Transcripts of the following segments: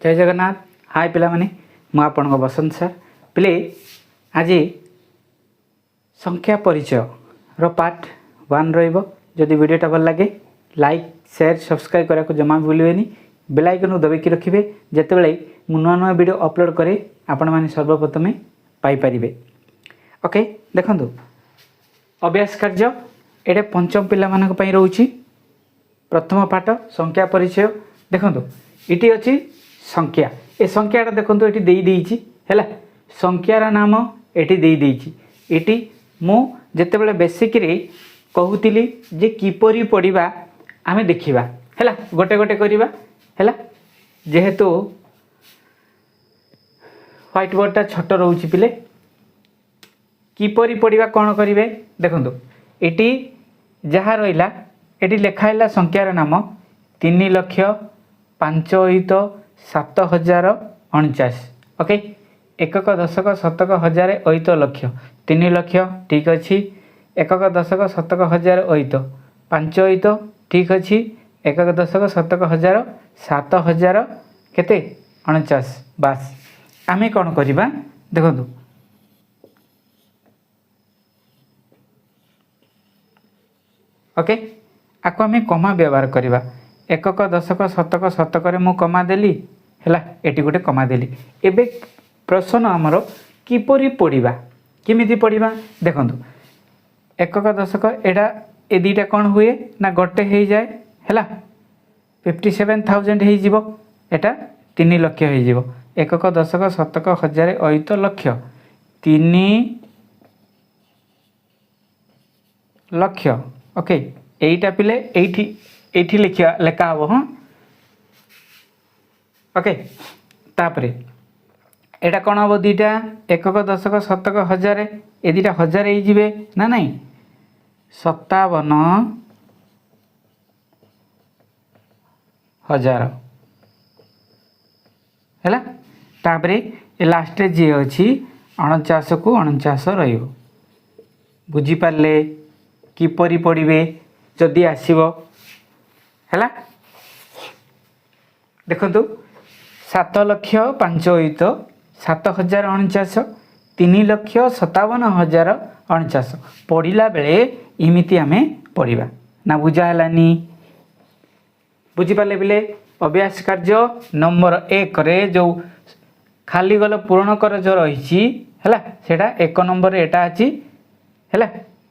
जय जगन्नाथ। हाय पिला माने मु आपन बसंत सर पिले आज संख्या परिचय रो पार्ट 1 रहिबो। जदि वीडियोटा भल लगे लाइक शेयर सब्सक्राइब करा को जमा भूलिबेनी। बेल आइकन दबाई रखिबे जेतेबेले मु नवा नवा वीडियो अपलोड करे आपण माने सर्वप्रथमे पाई परिबे। ओके देखंतु अभ्यास कार्य एडे पंचम पिला मानक पई रहउची। प्रथम पाठ संख्या परिचय देखंतु इटी अछि संख्या। ए संख्याटा देखंतु एटी देई देइची हैला संख्यार नाम एटी देई देइची। एटी मु जेतेबेले बेसिक रे कहूतिली जे किपरि पढिबा आमे देखिबा हैला गोटे गोटे करिबा हैला। जेहेतु व्हाइट बोर्ड टा छोट रहउची पिले किपरि पढिबा कोन करिवे देखंतु एटी जहा रहिला एटी लेखाइला संख्यार नाम 3,05,7,49। ओके एकक दशक शतक हजार अयित लक्ष 3 लक्ष ठीक अच्छी। एकक दशक शतक हजार अयित 5 अयित ठीक अच्छी। एकक दशक शतक हजार 7,000 केते 49। बास आमे कौन करिबा देखंतु ओके आको आमे कमा व्यवहार करिबा। एकक दशक शतक शतक रे मु कमा देली हैला एटी गोटे कमा देली। एबे प्रश्न हमरो किपरि पढिबा किमिति पढिबा देखंतु एकक दशक एडा ए दीटा कोन हुए ना गोटे हे जाय हैला 57,000 हे जिवो एटा 3 लक्ष हे जिवो। एकक दशक शतक हजार अयित लक्ष 3 लक्ष। ओके एटा पिले एठी लेखा हबो। हां ओके तापरे एटा कोन हबो दीटा एकक दशक शतक हजार ए दीटा हजार हे जिवे ना नहीं 57,000 हैला। तापरे ए लास्ट जे अछि 49 को 49 रहिबो। बुझी पारले किपरि पढिबे जदि आसीबो हैला देखंतु 7,05,000 7,049 3,57,049 पढ़िला बेले इमिति आमे पढ़िबा ना बुझा हलानी। बुझी पाले बिले अभ्यास कार्य नंबर 1 रे जो खाली गल पूर्ण कर जो रही हैला सेटा 1 नंबर एटा अछि हैला।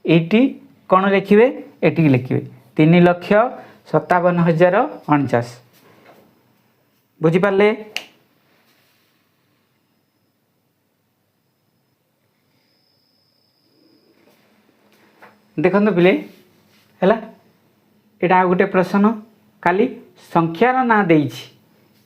एटी कोन लिखिबे एटी लिखिबे 3,57,049। बुझी पाले देखंतु पिले हैला एटा गोटे प्रश्न खाली संख्यार ना देइछि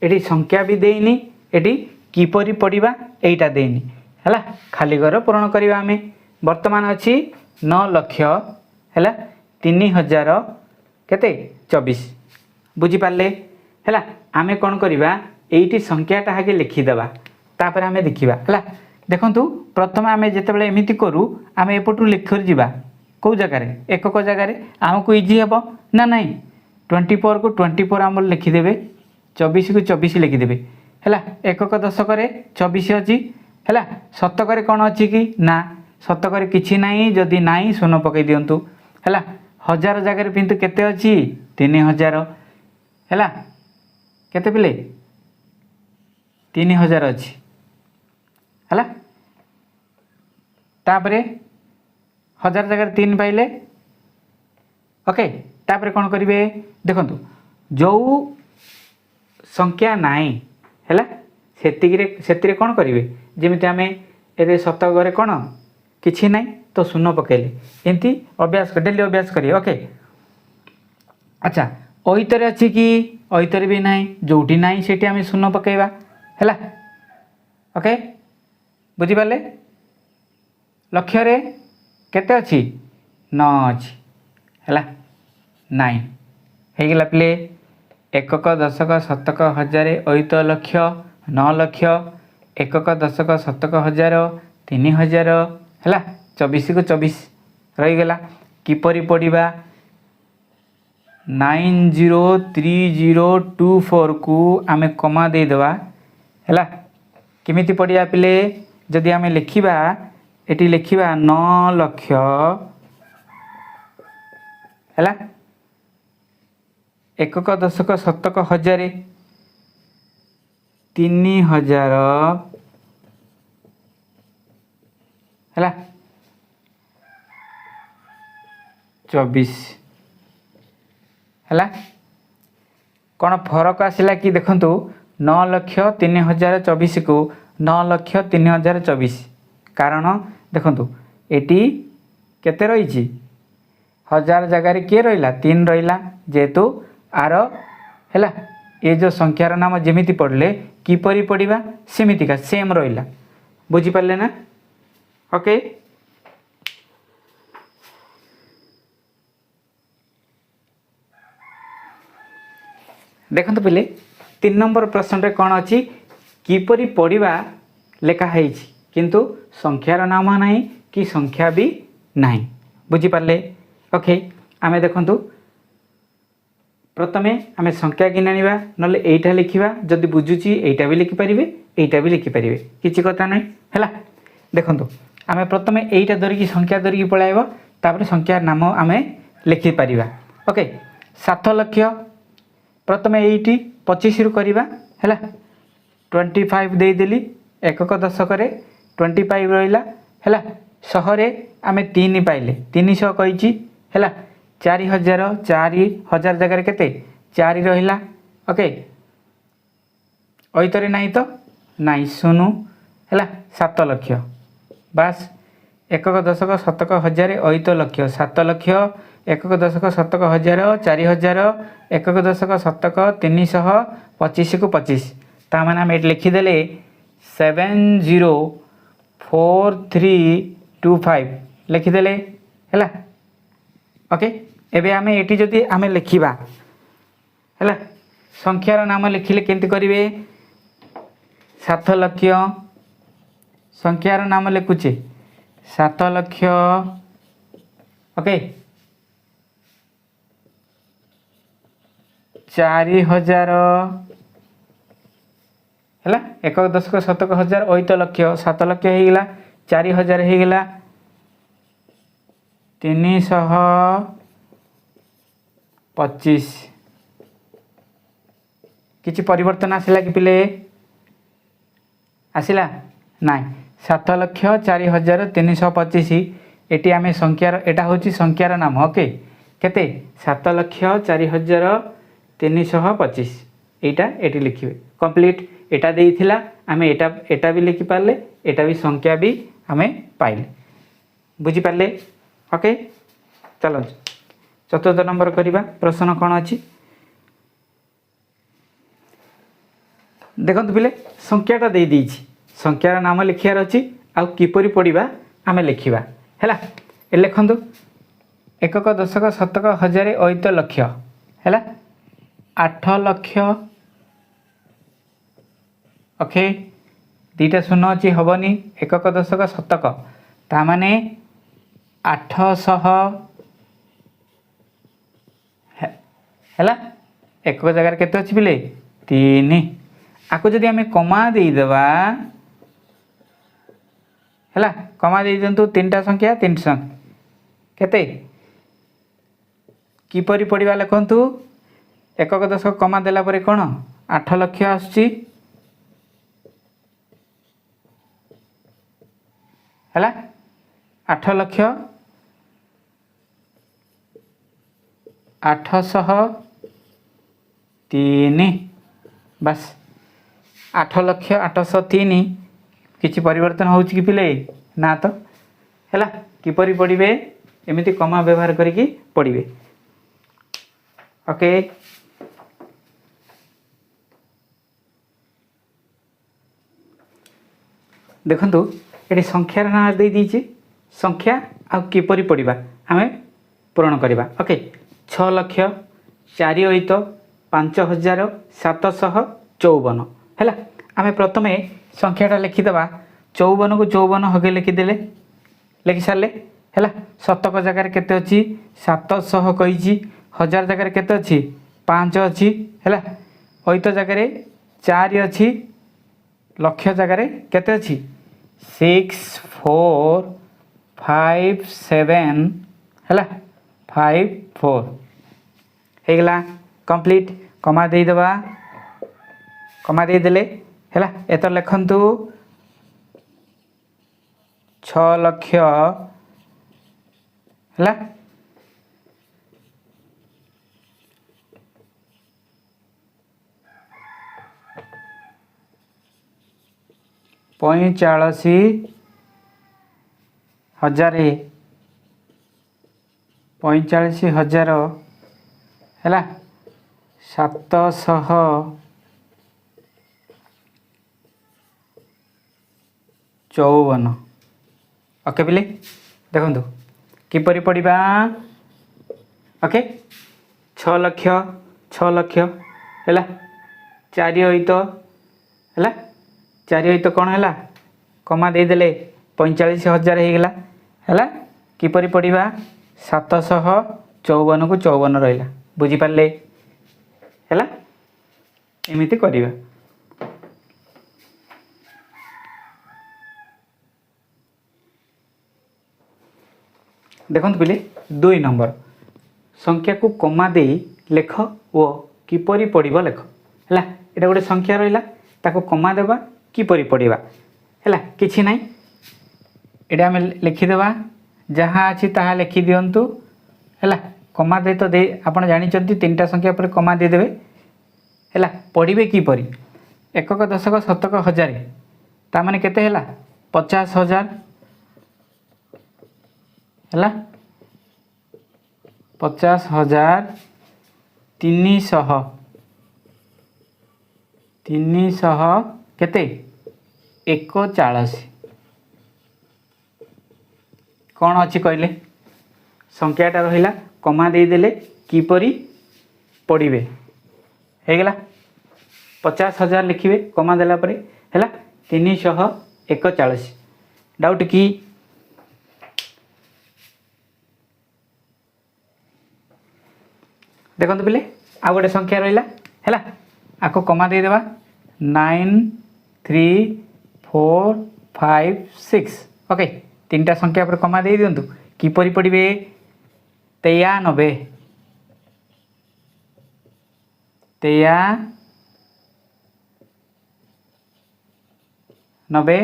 एटी संख्या भी देइनी एटी किपरि पढिबा एटा देइनी हैला। खाली घर पूर्ण करिबा हमें वर्तमान अछि 9 लक्ष हैला 3,000 केते 24। बुझी पाले हैला आमे कोन करिबा एटी संख्याटा हागे लिखि देबा तापर आमे देखिबा हैला। देखंतु प्रथम आमे जेतेबेले एमिति करू आमे एपटु लिखर जिबा को जगह रे एकक जगह रे हमको इजी हेबो ना नहीं 24 को 24 हम लिखि देबे 24 को 24 लिखि देबे हैला। एकक दशक रे 24 अछि हैला। शतक रे कोन अछि कि ना शतक रे किछि नाही जदी नाही शून्य पकई दियंतु हैला। हजार जगह रे किंतु केते अछि 3,000 हैला केते पिले 3,000 अछि हैला। तापरे हजार जगह 3 पाइले ओके तापरे कोन करिवे देखंतु जो संख्या नाही हैला सेतिरे कोन करिवे जेमिति हमें एरे शतक रे कोन किछि नाही तो शून्य पकेले एंती अभ्यास डेली अभ्यास करिए। ओके अच्छा अइतरे अछि कि अइतरे भी नाही जोटी नाही सेठी हमें शून्य पकेबा हैला। ओके बुझी पाले लक्ष्य रे केते अछि 9 अछि हैला 9 हे गेला प्ले। एकक दशक शतक हजार अयित लक्ष 9 लक्ष एकक दशक शतक हजार 3,000 हैला 24 को 24 रही गला। किपरि पढ़िबा 903024 को आमे कमा दे देवा है किमिति पढ़िया पिले जदि आम लिखा ये लिखा 9 लक्ष है एकक दशक शतक हजार 3000 है 24 है कौन फरक आसला कि देखु 9,03,024 को 9,03,024 कारण देखु एटी केते रही हजार जगार किए रहा 3 रहा जेहेतु आर है ये जो संख्यार नाम जमीती पढ़ले किपरि पढ़ा सेमितिका सेम रहा बुझीपारे ना ओके देखते पिले 3 नंबर प्रश्न रे कौन अच्छी किपरि पढ़ा लिखाई किंतु संख्यार नाम नहीं कि संख्या भी नहीं बुझीपारे ओके आमे देखंतु प्रथमे आमे संख्या गिनाणी ना एटा लिखा जदि बुझुची एटा भी लिखिपारे एटा भी लिखिपारे किसी कथा नहीं है देखंतु आमे प्रथमे एटा धरिकी संख्या धरिकी पलाइबा तापर संख्या नाम आमे लिखिपार ओके 7 लक्ष प्रथमे एटी 25 रु करवा है 25 देदेली एकक दशक 25 रहा है शहरे आमे 3 पाइले 300 कही है 4000 4000 जगह केते 4 रहा ओके ऐतरे नहीं तो नहीं सुनु है 7 लक्ष बास एकक दशक शतक हजार ऐत लक्ष 7 लक्ष एकक दशक शतक हजार 4000 एकक दशक शतक 325 को 25 ताने आम ये लिखिदेले 704325 लिखिदेले है ओके एबे आमे एटी जदि आमे लिखिबा है संख्यार नाम लिखिले केमती करिवे 7 लक्ष संख्यार नाम लिखुचे 7 लक्ष ओके 4000 है एक दशक शतक हजार ऐत लक्ष 7 लक्ष होगा 4000 होगा 325 किसी परिवर्तन आसला कि पिले आसला नाई 7 लक्ष 4325 एटी आम संख्यार एटा हूँ संख्यार नाम ओके केते 7 लक्ष 4325 एटा एटी लिखिए कंप्लीट एटा देइथिला आमे एटा भी लिखि पारले एटा भी संख्या भी आमे पाइले बुझी पारले ओके चलो चतुर्थ नंबर करिबा प्रश्न कौन अच्छी देखंतु पिले संख्याटा दे देइछि संख्यार नाम लिखियार अच्छी आउ किपरि पढ़िबा आमे लिखिबा हैला ए लिखंतु एकक दशक शतक हजार ऐत लक्ष हैला 8 लक्ष ओके दीटा शून्य अच्छी हेनी एकक दशक शतक ताने 800 है एक जगार केते अच्छी पिले 3 आपको जदि आम कमा देदेबा है कमा दे दिंतु 3टा संख्या 3 संख्या केते किपरि पढ़िबा लिखंतु एकक दशक कमा देला परे कौन 8 लक्ष आसुची है 8 लक्ष 803 बस 8 लक्ष 803 किसी परिवर्तन हो कि पिले ना तो है किपरि पढ़िबे एमिति कमा व्यवहार करिकी पढ़िबे ओके देखंतु ये संख्यार ना दे दीजिए संख्या आ किपरि पढ़िबा आमे पूरण करवा ओके 6 लक्ष 4 ऐत 5754 है आम प्रथमे संख्याटा लिखिदेवा 54 को 54 हगे लिखिदेले लिखि सारे है शतक जगार केते अच्छी 700 कही हजार जगार केते अच्छी 5 अच्छी है ऐत जगार 4 अच्छी लक्ष्य जगार केते अच्छी 6457 है 54 होगला कंप्लीट कमा देदेबा कमा देदेले है एत लिखु 6,00,000 है 45,000 45,000 है 754 ओके पिले देखो किपरि पढ़ा ओके 6,00,000 है 4 अहित है 4 अहित कौन है कमा देदेले 45,000 होगला है किपरि पढ़ा 754 को 54 रहा बुझीपारे है एमती करवा देखो पिले 2 नंबर संख्या को कमा दे लेख ओ किपरि पढ़ा लेख है यहाँ गोटे संख्या रहा ताको कमा देवा किपरि पढ़ा है किसी ना ये आम लिखिदेवा जहाँ अच्छी ताहा लिखि दिंतु है कमा दे तो दे आप जानते 3टा संख्या पर कमा देदेवे है पढ़े किपरि एकक दशक शतक हजार ताने केते है 50,000 है 50,000 300 केते 41 कौन अच्छी कहले संख्याटा रहा कमा देदेले किपरि पढ़े होगला 50,000 लिखिए कमा देला परे है 341 डाउट कि देखो पिले आ गोटे संख्या रहा है आपको कमा देदेवा 93456 ओके 3टा संख्या पर कमा दे दिंतु किपरि पढ़े 93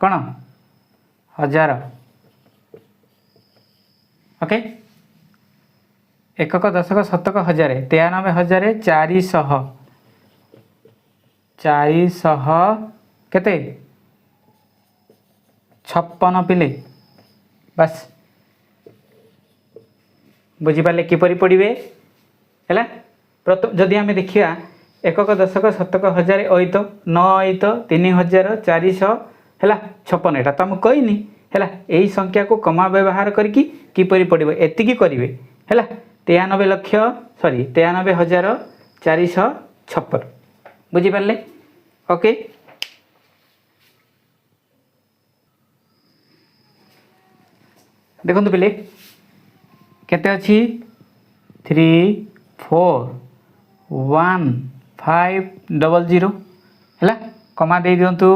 कौन 1000 ओके एकक दशक शतक हजार 93,400 केते 56 पिले बस बुझीपारे किपरि पढ़े है प्रथम जदि आम देखा एकक दशक शतक हजार अहित 9 अहित 3,400 है 56 एटा तो मुझे कहनी है यही संख्या को कमा व्यवहार करके किपरि पढ़े एतिकी करेंगे है 93,456 बुझीपारे ओके देखो पिले केते अच्छी 341,500 है कमा दे दिंतु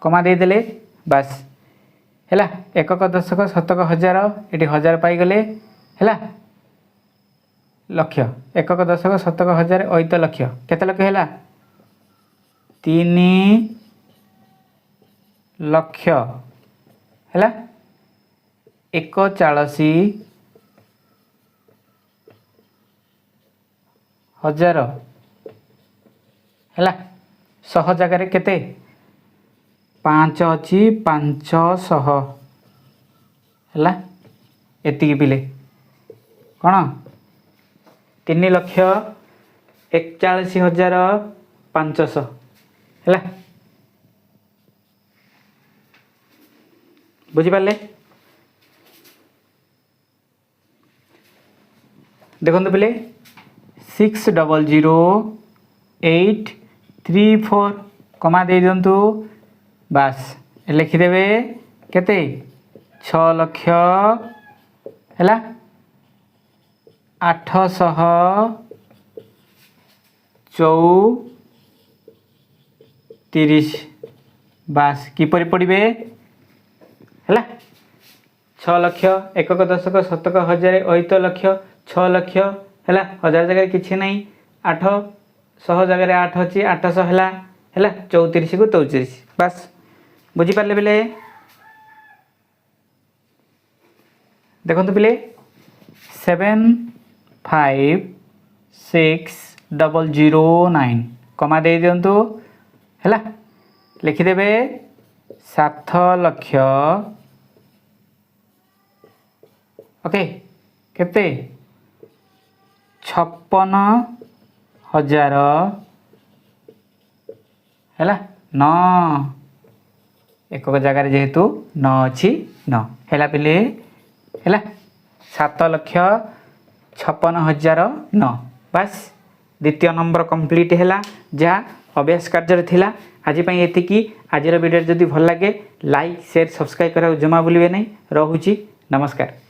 कमा देदेले बास है एकक दशक शतक हजार ये 1000 पाईगले है लक्ष एकक दशक शतक हजार अहित लक्ष केते लक्ष है 3 लक्ष है 41,000 है 100 जगार केते 5 अच्छी 500 है एतिकी पिले कौन 3,41,500 है बुझीपारे देखो पिले 600,834 कमा दे दिंतु बास लिखिदेवे केते 6 लक्ष है 834 बास किपरि पढ़िबे हैला 6 लक्ष एकक दशक शतक हजार अहित लक्ष 6 लक्ष हैला हजार जगह किछि नहीं 800 जगह 8 अच्छी 800 हैला 34 को 34 बास बुझी पारे बेले देखो पिले 75609 कमा दे दिंतु है लिखिदेवे 7 लक्ष ओके केते 56,000 है 9 एक जगार जेहेतु 9 अच्छी 9 है पिले है 7,56,009 बस द्वितीय नंबर कंप्लीट है जहाँ अभ्यास कार्य थिला आज ये आज वीडियो जदि भल लगे लाइक शेयर सब्सक्राइब करा जमा भूलिए नहीं। रहुची नमस्कार।